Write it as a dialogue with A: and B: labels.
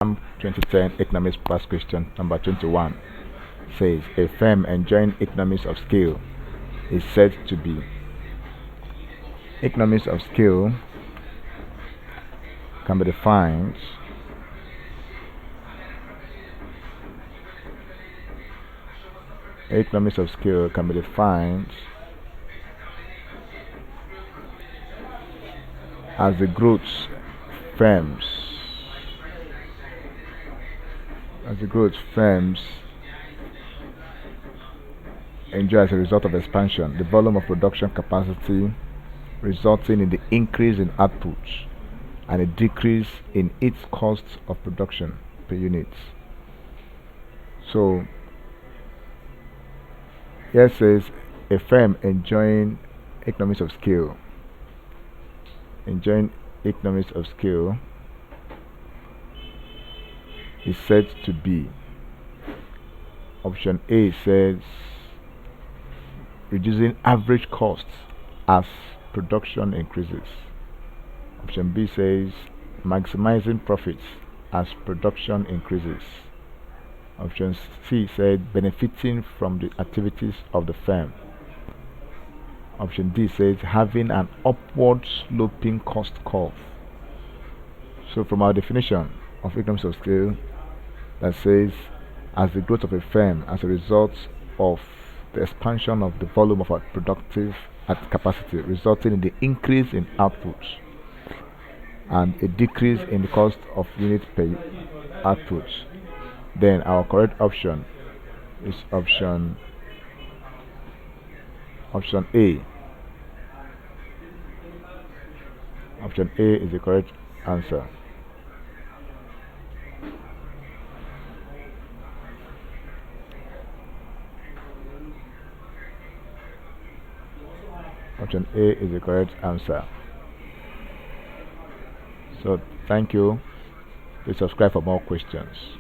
A: Jamb 2010 Economies past question number 21 says a firm enjoying economies of scale is said to be. Economies of scale can be defined economies of scale can be defined as the growth firms enjoy as a result of expansion, the volume of production capacity resulting in the increase in output and a decrease in its cost of production per unit. So here says a firm enjoying economies of scale is said to be. Option A says reducing average costs as production increases. Option B says maximizing profits as production increases. Option C said benefiting from the activities of the firm. Option D says having an upward sloping cost curve. So from our definition of economies of scale, that says as the growth of a firm as a result of the expansion of the volume of our productive at capacity resulting in the increase in output and a decrease in the cost of unit per output, then our correct option is option A. Option A is the correct answer. Option A is the correct answer. So thank you. Please subscribe for more questions.